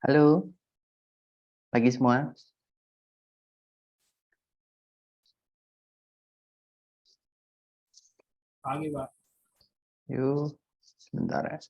Halo, pagi semua. Pagi, Pak. Yuk, sebentar ya.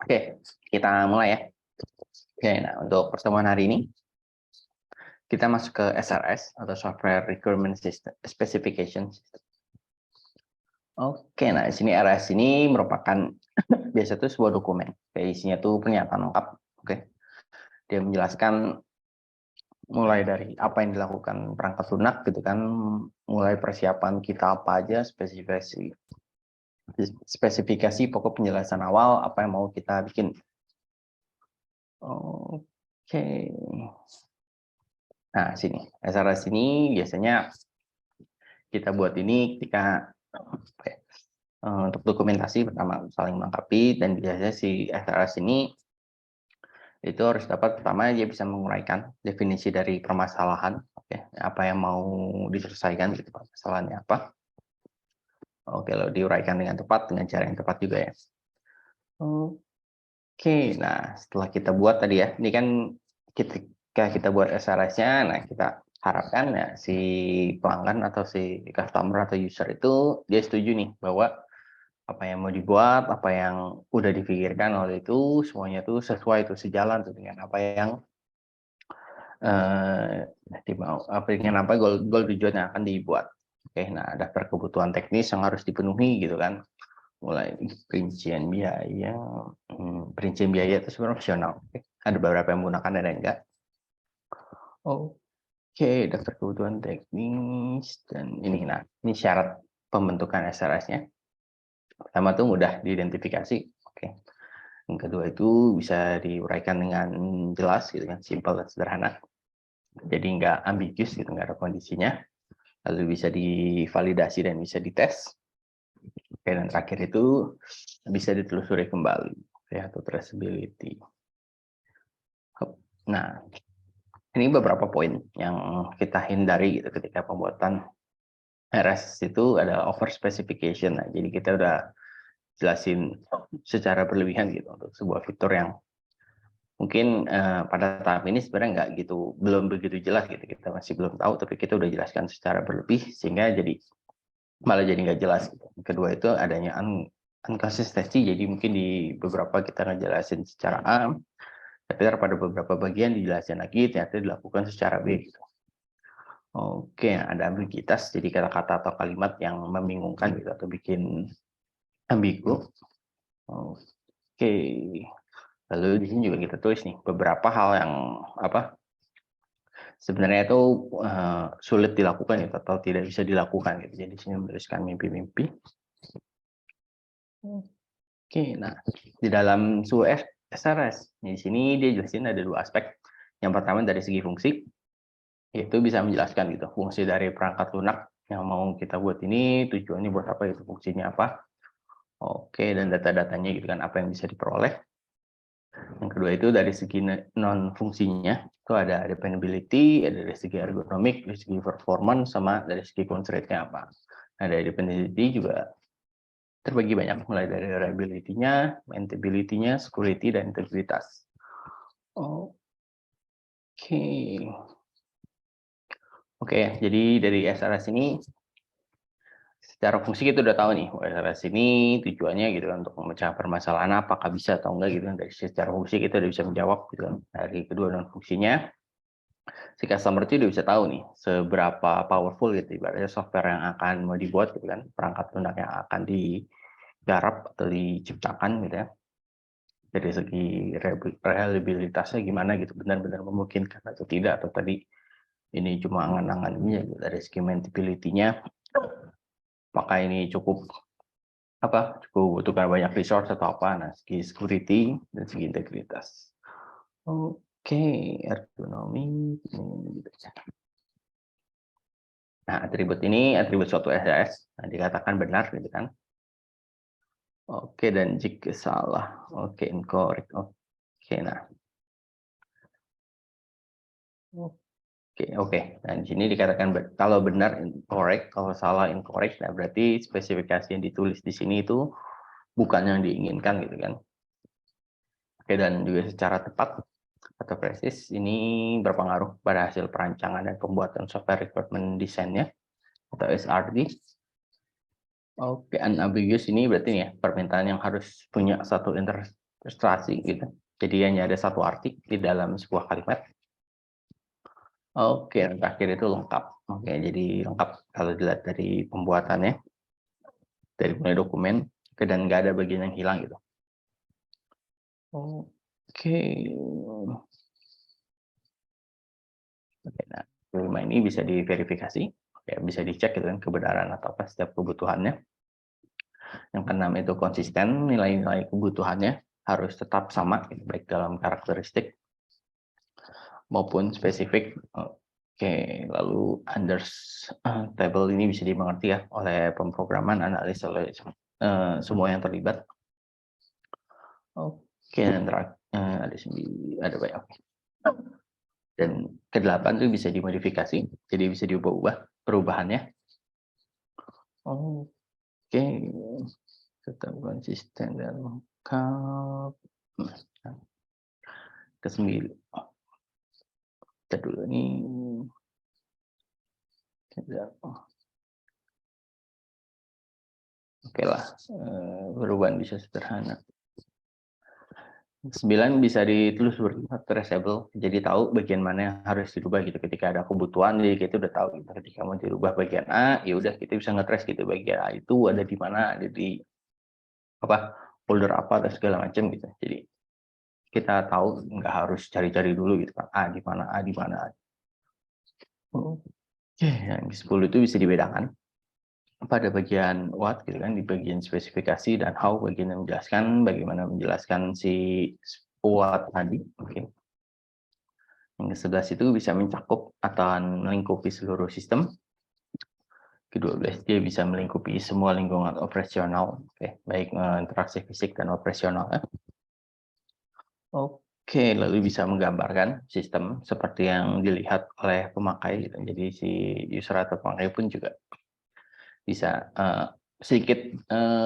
Oke, kita mulai ya. Oke, nah untuk pertemuan hari ini, kita masuk ke SRS atau Software Requirement System Specification. Oke, nah di sini RS ini merupakan biasa itu sebuah dokumen. Kayak isinya tuh pernyataan lengkap. Oke, dia menjelaskan mulai dari apa yang dilakukan perangkat lunak gitu kan, mulai persiapan kita apa aja, spesifikasi pokok penjelasan awal apa yang mau kita bikin. Oke. Nah, sini. SRS ini biasanya kita buat ini ketika untuk dokumentasi pertama saling melengkapi, dan biasanya si SRS ini itu harus dapat pertama dia bisa menguraikan definisi dari permasalahan, oke, apa yang mau diselesaikan gitu, permasalahannya apa. Oke, lalu diuraikan dengan tepat dengan cara yang tepat juga ya. Oke, nah setelah kita buat tadi ya, ini kan ketika kita buat SRS-nya, nah kita harapkan ya si pelanggan atau si customer atau user itu dia setuju nih bahwa apa yang mau dibuat, apa yang udah dipikirkan oleh itu semuanya tuh sesuai tuh, sejalan tuh dengan apa yang dimau, apa dengan apa goal tujuan yang akan dibuat. Oke, nah daftar kebutuhan teknis yang harus dipenuhi gitu kan, mulai perincian biaya. Perincian biaya itu sebenarnya opsional. Ada beberapa yang menggunakan, ada yang enggak. Oke, daftar kebutuhan teknis dan ini. Nah, ini syarat pembentukan SRS-nya. Pertama tuh mudah diidentifikasi. Oke. Yang kedua itu bisa diuraikan dengan jelas gitu kan, simpel dan sederhana. Jadi nggak ambiguous gitu, nggak ada kondisinya. Lalu bisa divalidasi dan bisa dites. Oke, dan terakhir itu bisa ditelusuri kembali ya, atau traceability. Nah, ini beberapa poin yang kita hindari gitu ketika pembuatan RS itu ada over specification. Nah, jadi kita udah jelasin secara berlebihan gitu untuk sebuah fitur yang mungkin pada tahap ini sebenarnya nggak gitu, belum begitu jelas gitu, kita masih belum tahu, tapi kita udah jelaskan secara berlebih sehingga jadi malah jadi nggak jelas gitu. Kedua itu adanya inconsistency, jadi mungkin di beberapa kita ngejelasin secara A, tapi pada beberapa bagian dijelasin lagi ternyata dilakukan secara B gitu. Oke, ada ambiguitas, jadi kata-kata atau kalimat yang membingungkan gitu atau bikin ambigu. Oke, lalu di sini juga kita tulis nih beberapa hal yang apa sebenarnya itu sulit dilakukan gitu, atau tidak bisa dilakukan gitu. Jadi di sini menuliskan mimpi-mimpi. Oke, nah di dalam sebuah SRS di sini dia jelasin ada dua aspek. Yang pertama dari segi fungsi, itu bisa menjelaskan gitu fungsi dari perangkat lunak yang mau kita buat ini, tujuannya buat apa, itu fungsinya apa. Oke, dan data-datanya gitu kan, apa yang bisa diperoleh. Yang kedua itu dari segi non fungsinya, itu ada dependability, ada dari segi ergonomik, dari segi performance, sama dari segi constraint-nya apa. Nah, dari dependability juga terbagi banyak, mulai dari reliability-nya, maintainability-nya, security, dan integritas. Oke, jadi dari SRS ini secara fungsi kita udah tahu nih, SRS ini tujuannya gitu kan untuk memecah permasalahan apakah bisa atau enggak gitu kan. Dari secara fungsi kita udah bisa menjawab gitu kan. Dari kedua non fungsinya, si customer itu udah bisa tahu nih seberapa powerful gitu ibaratnya software yang akan mau dibuat gitu kan, perangkat lunak yang akan digarap atau diciptakan gitu ya. Dari segi reliabilitasnya gimana gitu, benar-benar memungkinkan atau tidak, atau tadi ini cuma angan-angannya gitu. Dari segi maintainability-nya, maka ini cukup butuhkan banyak resource atau apa. Nah, segi security dan segi integritas. Oke, ergonomi gitu. Nah, atribut ini atribut suatu SRS, nah, dikatakan benar gitu kan. Oke, dan jika salah, oke, incorrect. Oke, nah. Oke. Nah, di sini dikatakan kalau benar incorrect, kalau salah incorrect, nah berarti spesifikasi yang ditulis di sini itu bukan yang diinginkan gitu kan. Oke, dan juga secara tepat atau presis ini berpengaruh pada hasil perancangan dan pembuatan software requirement design-nya atau SRD. Oke, unambiguous ini berarti nih ya, permintaan yang harus punya satu interpretasi gitu. Jadi hanya ada satu arti di dalam sebuah kalimat. Oke, yang terakhir itu lengkap. Oke, jadi lengkap kalau dilihat dari pembuatannya, dari mulai dokumen, dan nggak ada bagian yang hilang gitu. Oke. Oke, nah, kelima ini bisa diverifikasi, ya bisa dicek gitu kan kebenaran atau apa setiap kebutuhannya. Yang keenam itu konsisten, nilai-nilai kebutuhannya harus tetap sama, baik dalam karakteristik maupun spesifik. Oke, lalu unders table ini bisa dimengerti ya oleh pemrograman, analis, oleh semua yang terlibat. Oke, dan ada banyak. Dan kedelapan itu bisa dimodifikasi, jadi bisa diubah-ubah perubahannya. Oke, tetap konsisten dan lengkap. Ke-9. Kita dulu nih. Oke lah, perubahan bisa sederhana. 9 bisa ditelusuri, traceable, jadi tahu bagian mana yang harus dirubah gitu. Ketika ada kebutuhan, jadi kita udah tahu gitu. Ketika mau dirubah bagian A, ya udah kita bisa nge-trace gitu bagian A itu ada di mana, ada di apa folder apa dan segala macam gitu. Jadi kita tahu nggak harus cari-cari dulu gitu kan. A di mana, A di mana. Oke, yang ke-10 itu bisa dibedakan pada bagian what gitu kan, di bagian spesifikasi, dan how bagian yang menjelaskan bagaimana menjelaskan si what tadi. Oke. Yang ke-11 itu bisa mencakup atau melingkupi seluruh sistem. Ke-12 dia bisa melingkupi semua lingkungan operasional, oke, baik interaksi fisik dan operasional ya. Oke, lalu bisa menggambarkan sistem seperti yang dilihat oleh pemakai gitu. Jadi si user atau pemakai pun juga bisa sedikit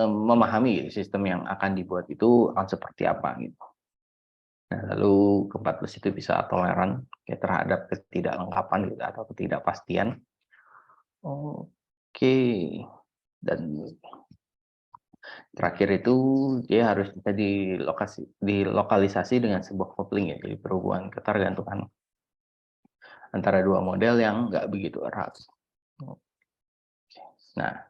memahami gitu, sistem yang akan dibuat itu akan seperti apa gitu. Nah, lalu ke-14 itu bisa toleran ya, terhadap ketidaklengkapan gitu, atau ketidakpastian. Oke, dan terakhir itu dia harus bisa dilokalisasi dengan sebuah coupling ya, jadi perubahan ketergantungan antara dua model yang nggak begitu erat. Nah,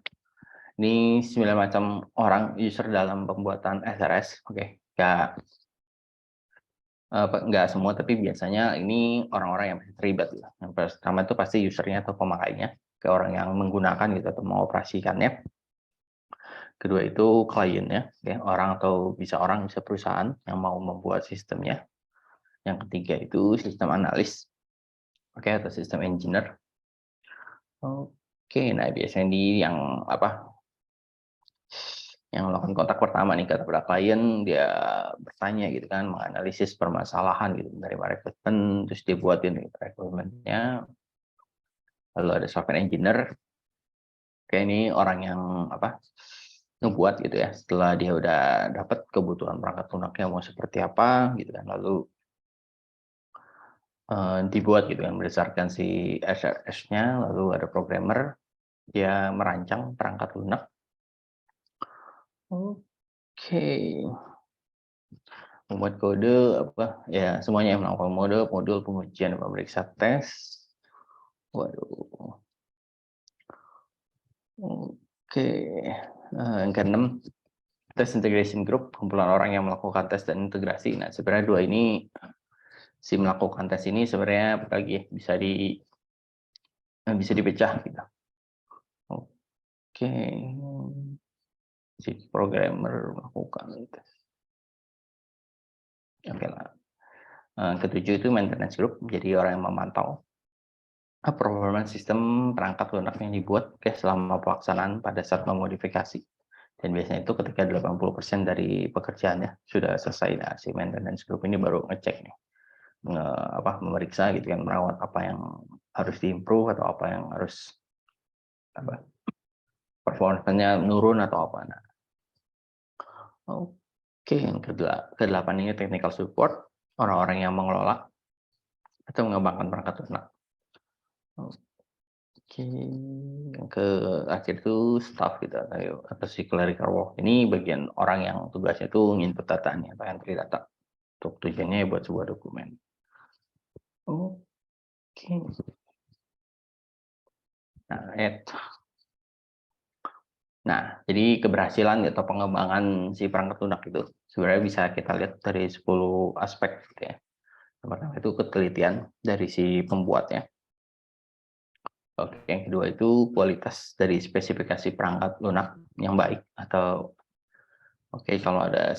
ini 9 macam orang user dalam pembuatan SRS. Oke, nggak semua, tapi biasanya ini orang-orang yang terlibat. Yang pertama itu pasti usernya atau pemakainya, ke orang yang menggunakan gitu atau mengoperasikannya. Kedua itu kliennya, orang atau bisa perusahaan yang mau membuat sistemnya. Yang ketiga itu sistem analis, atau sistem engineer. Oke, nah biasanya yang yang melakukan kontak pertama nih kepada klien, dia bertanya gitu kan, menganalisis permasalahan gitu dari requirement, terus dia buatin requirement-nya. Lalu ada software engineer, kayak ini orang yang ngebuat gitu ya, setelah dia udah dapat kebutuhan perangkat lunaknya mau seperti apa gitu kan, lalu dibuat gitu kan berdasarkan si SRS-nya. Lalu ada programmer, dia merancang perangkat lunak. Oke, membuat kode ya, semuanya yang melakukan modul pengujian, pemeriksa tes. Waduh. Oke, yang keenam, test integration group, kumpulan orang yang melakukan tes dan integrasi. Nah, sebenarnya dua ini, si melakukan tes ini sebenarnya bisa dipecah gitu. Oke, si programmer melakukan tes. Oke lah. Ketujuh itu maintenance group, jadi orang yang memantau. performance sistem perangkat lunak yang dibuat selama pelaksanaan pada saat memodifikasi. Dan biasanya itu ketika 80% dari pekerjaannya sudah selesai, nah si maintenance group ini baru ngecek nih, memeriksa gitu kan, merawat apa yang harus diimprove atau apa yang harus performanya menurun atau apa. Nah, oke, yang ke-8 ini technical support, orang-orang yang mengelola atau mengembangkan perangkat lunak. Oke, yang akhir itu staff gitu atau si clerical work. Ini bagian orang yang tugasnya itu nginput datanya atau entry data untuk tujuannya buat sebuah dokumen. Oke. Nah, jadi keberhasilan atau pengembangan si perangkat lunak itu sebenarnya bisa kita lihat dari 10 aspek gitu ya. Yang pertama itu ketelitian dari si pembuatnya. Oke, yang kedua itu kualitas dari spesifikasi perangkat lunak yang baik atau kalau ada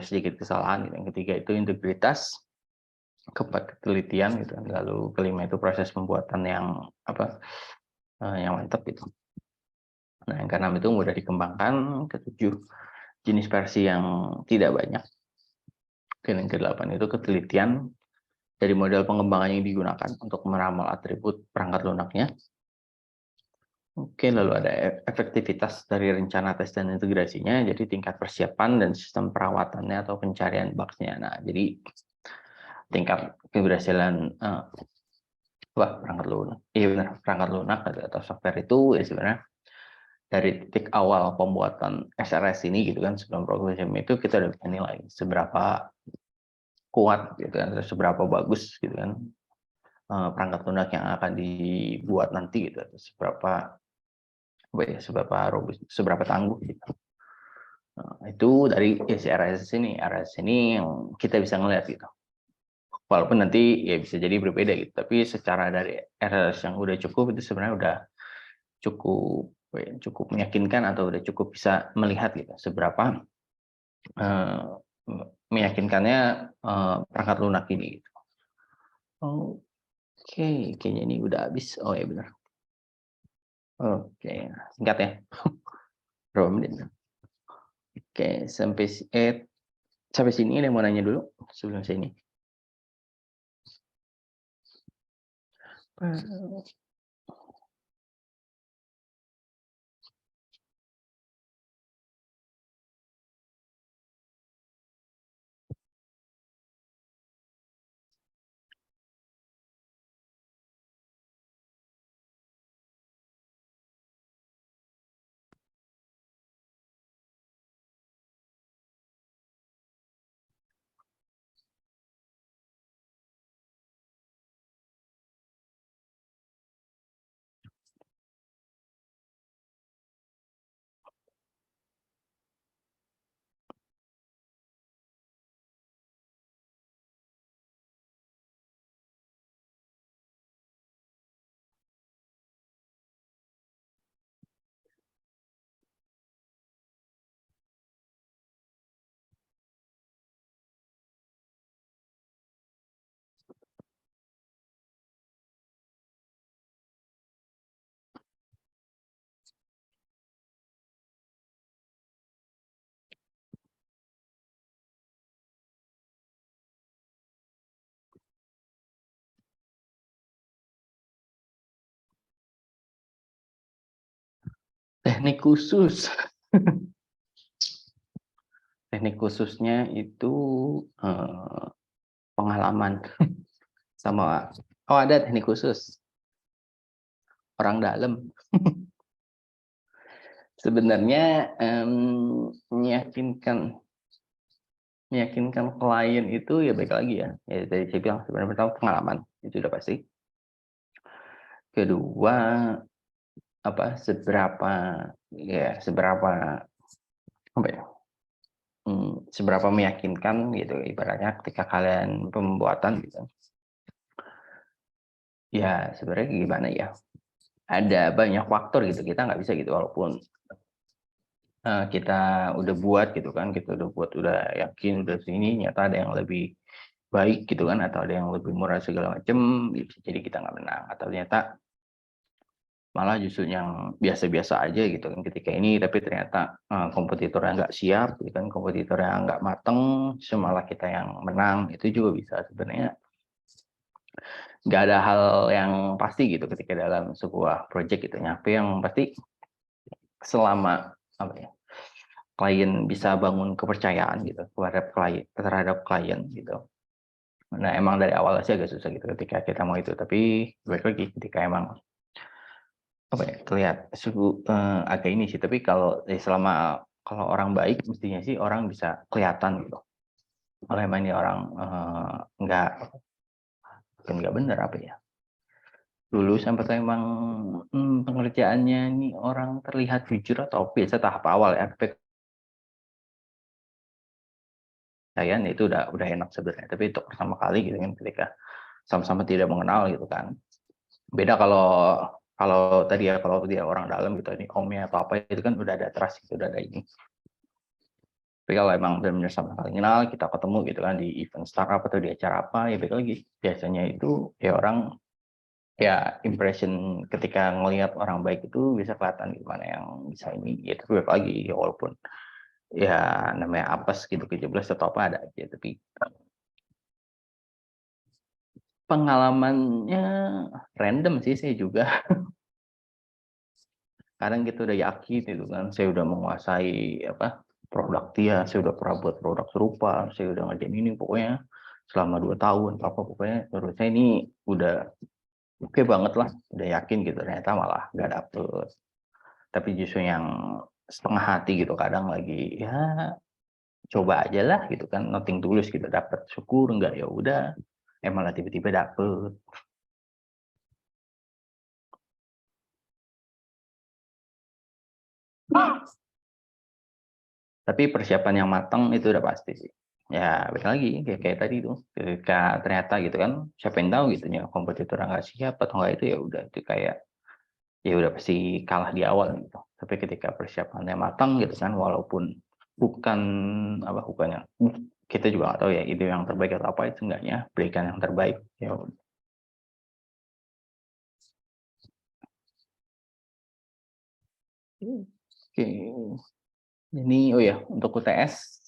sedikit kesalahan gitu. Yang ketiga itu integritas, keempat ketelitian gitu. Lalu kelima itu proses pembuatan yang yang mantap gitu. Nah, yang keenam itu mudah dikembangkan, ketujuh jenis versi yang tidak banyak. Dan yang ke-8 itu ketelitian dari model pengembangan yang digunakan untuk meramal atribut perangkat lunaknya. Oke, lalu ada efektivitas dari rencana tes dan integrasinya, jadi tingkat persiapan dan sistem perawatannya atau pencarian bug-nya. Nah, jadi tingkat keberhasilan perangkat lunak, iya benar, perangkat lunak atau software itu ya sebenarnya dari titik awal pembuatan SRS ini gitu kan, sebelum program itu kita udah bisa nilai seberapa kuat gitu kan, seberapa bagus gitu kan perangkat lunak yang akan dibuat nanti gitu, seberapa tangguh gitu. Nah, itu dari si RS ini yang kita bisa ngeliat gitu. Walaupun nanti ya bisa jadi berbeda gitu, tapi secara dari RS yang udah cukup itu sebenarnya udah cukup meyakinkan atau udah cukup bisa melihat gitu seberapa meyakinkannya perangkat lunak ini gitu. Oke, kayaknya ini udah habis. Oh ya benar. Oke, singkat ya. Berapa menit? Oke, sampai sini ada yang mau nanya dulu sebelum sini. Teknik khusus. Teknik khususnya itu pengalaman sama ada teknik khusus orang dalam. Sebenarnya meyakinkan klien itu ya baik lagi ya. Ya dari saya bilang sebenarnya pertama pengalaman itu udah pasti. Kedua seberapa seberapa meyakinkan gitu ibaratnya ketika kalian pembuatan gitu. Ya sebenarnya gimana ya? Ada banyak faktor gitu, kita nggak bisa gitu walaupun kita udah buat gitu kan, kita udah yakin udah sini, nyata ada yang lebih baik gitu kan, atau ada yang lebih murah segala macam, bisa jadi kita nggak menang, atau ternyata malah justru yang biasa-biasa aja gitu kan ketika ini, tapi ternyata kompetitornya nggak siap gitu kan, kompetitornya nggak mateng, malah kita yang menang. Itu juga bisa sebenarnya. Nggak ada hal yang pasti gitu ketika dalam sebuah project gitu ya, tapi yang pasti selama apa ya, klien bisa bangun kepercayaan gitu terhadap klien gitu. Nah emang dari awal sih agak susah gitu ketika kita mau itu, tapi balik lagi ketika emang apa ya, terlihat agak ini sih, tapi kalau selama kalau orang baik mestinya sih orang bisa kelihatan gitu. Kalau emang ini orang nggak, bukan nggak bener apa ya, lulus sampai tuh emang pengerjaannya ini orang terlihat jujur atau biasa tahap awal ya, kepercayaan itu udah enak sebenarnya. Tapi untuk pertama kali gitu kan ketika sama-sama tidak mengenal gitu kan. Beda kalau tadi ya, kalau dia orang dalam gitu, ini omnya atau apa itu kan udah ada trust gitu, udah ada ini. Tapi kalau emang benar-benar sama kali kenal, kita ketemu gitu kan di event startup atau di acara apa, ya balik lagi. Biasanya itu ya orang, ya impression ketika ngelihat orang baik itu bisa kelihatan gimana yang bisa ini. Ya tapi balik lagi, ya walaupun ya namanya apes gitu, kejeblos atau apa ada aja. Tapi pengalamannya random sih saya juga. Kadang kita udah yakin gitu kan, saya udah menguasai apa produk dia, saya udah pernah buat produk serupa, saya udah ngerjain ini pokoknya selama 2 tahun, apa pokoknya menurut saya ini udah oke banget lah, udah yakin gitu, ternyata malah nggak dapet. Tapi justru yang setengah hati gitu, kadang lagi ya coba aja lah gitu kan, nothing tulus gitu, dapet syukur, enggak ya udah, malah tiba-tiba dapet. Tapi persiapan yang matang itu udah pasti sih. Ya, balik lagi kayak tadi tuh, ketika ternyata gitu kan, siapa yang tahu gitu ya kompetitor nggak siap atau nggak, itu ya udah itu kayak ya udah pasti kalah di awal gitu. Tapi ketika persiapannya matang gitu kan, walaupun bukan apa bukannya kita juga nggak tahu ya ide yang terbaik atau apa, itu enggaknya berikan yang terbaik. Ya udah. Oke. Ini oh ya, untuk UTS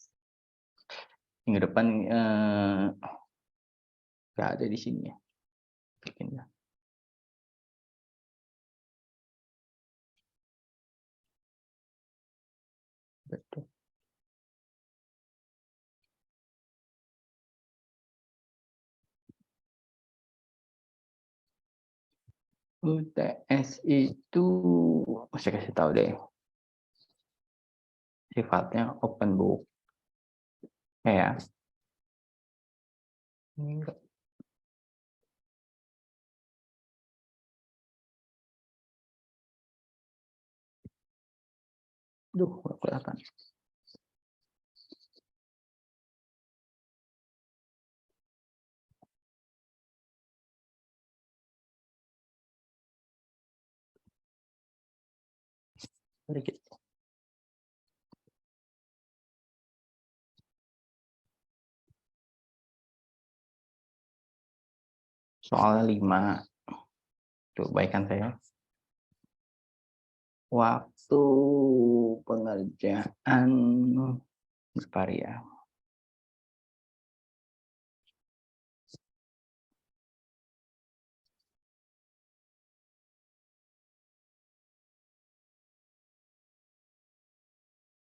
minggu depan nggak ada di sini ya. Bikin ya. Betul. UTS itu saya kasih tahu deh, sifatnya open book ya. Ini enggak. Duh, nggak kelihatan. Sedikit. Soalnya 5, tuh baikkan saya. Waktu pengerjaan bervariasi.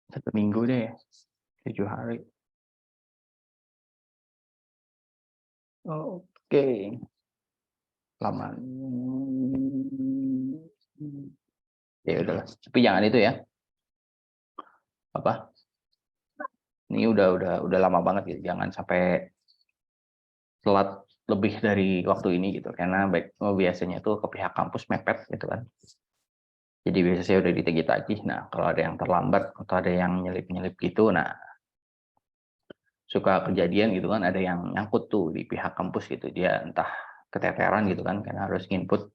1 minggu deh, 7 hari. Oke, lama. Ya udahlah. Tapi jangan itu ya. Apa? Ini udah lama banget gitu. Jangan sampai telat lebih dari waktu ini gitu. Karena biasanya tuh ke pihak kampus mepet gitu kan. Jadi biasanya saya udah ditagih-tagih. Nah, kalau ada yang terlambat atau ada yang nyelip-nyelip gitu, nah suka kejadian gitu kan, ada yang nyangkut tuh di pihak kampus gitu, dia entah keteteran gitu kan karena harus nginput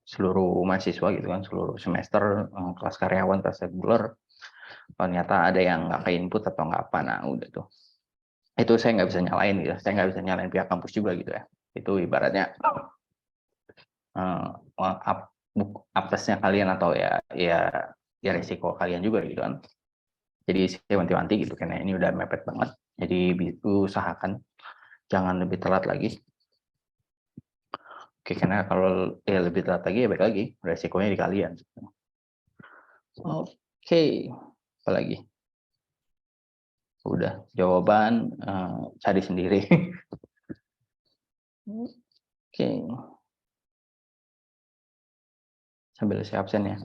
seluruh mahasiswa gitu kan, seluruh semester, kelas karyawan, kelas reguler, ternyata ada yang nggak ke input atau nggak apa, nah udah tuh itu saya nggak bisa nyalain gitu. Saya nggak bisa nyalain pihak kampus juga gitu ya. Itu ibaratnya apesnya kalian atau ya resiko kalian juga gitu kan. Jadi saya wanti-wanti gitu karena ini udah mepet banget. Jadi usahakan jangan lebih telat lagi. Oke, karena kalau ya lebih telat lagi ya baik lagi resikonya di kalian. Oke, apa lagi? Udah jawaban cari sendiri. Oke. Sambil saya absen ya.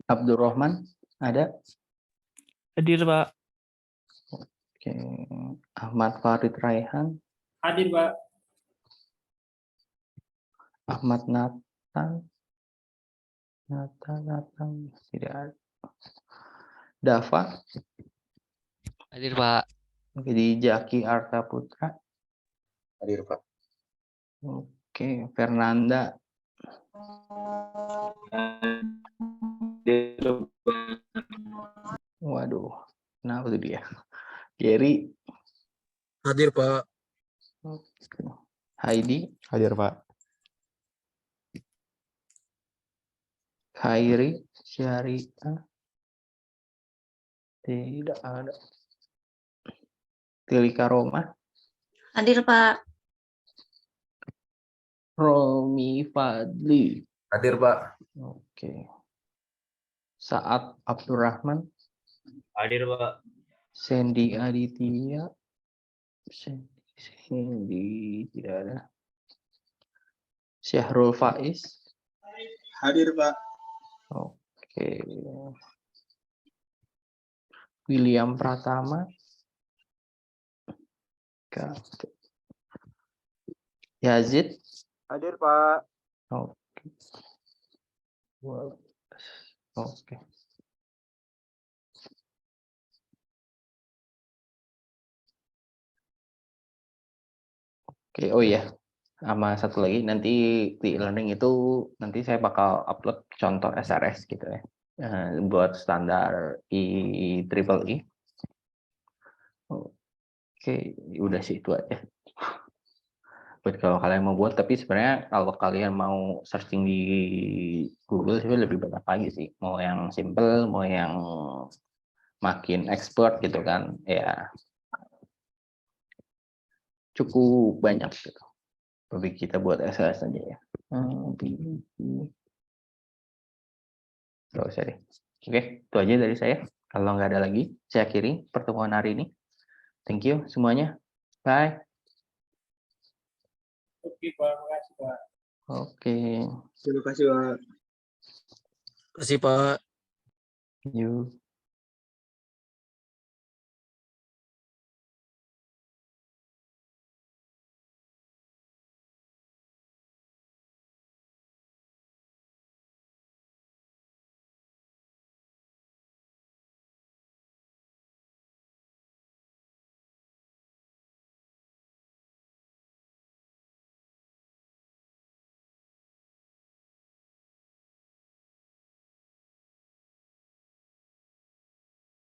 Abdurrahman ada? Hadir, Pak. Oke. Ahmad Farid Raihan. Hadir, Pak. Ahmad Nathan. Nathan tidak ada. Dava. Hadir, Pak. Jadi Jaki Arta Putra. Hadir, Pak. Oke, Fernanda. Waduh, kenapa tuh dia? Jerry. Hadir, Pak. Heidi. Hadir, Pak. Khairi. Syariah. Tidak ada. Tilika Roma. Hadir, Pak. Romi Fadli. Hadir, Pak. Oke. Saat Abdurrahman. Hadir, Pak. Sandy Aditya. Sandy tidak ada. Syahrul Faiz. Hadir, Pak. Oke. William Pratama. Yazid. Hadir, Pak. Oke. Oke. Oke, oh iya. Sama satu lagi, nanti di e-learning itu nanti saya bakal upload contoh SRS gitu ya. Buat standar IEEE. Oke, udah sih itu aja. Buat kalau kalian mau buat, tapi sebenarnya kalau kalian mau searching di Google sih lebih banyak lagi sih. Mau yang simple, mau yang makin expert gitu kan, ya cukup banyak gitu. Tapi kita buat SRS aja ya. Gak usah deh. Oke, itu aja dari saya. Kalau nggak ada lagi, saya akhiri pertemuan hari ini. Thank you semuanya. Bye. Oke, Pak. Makasih, Pak. Oke. Terima kasih, Pak. Terima kasih, Pak. You.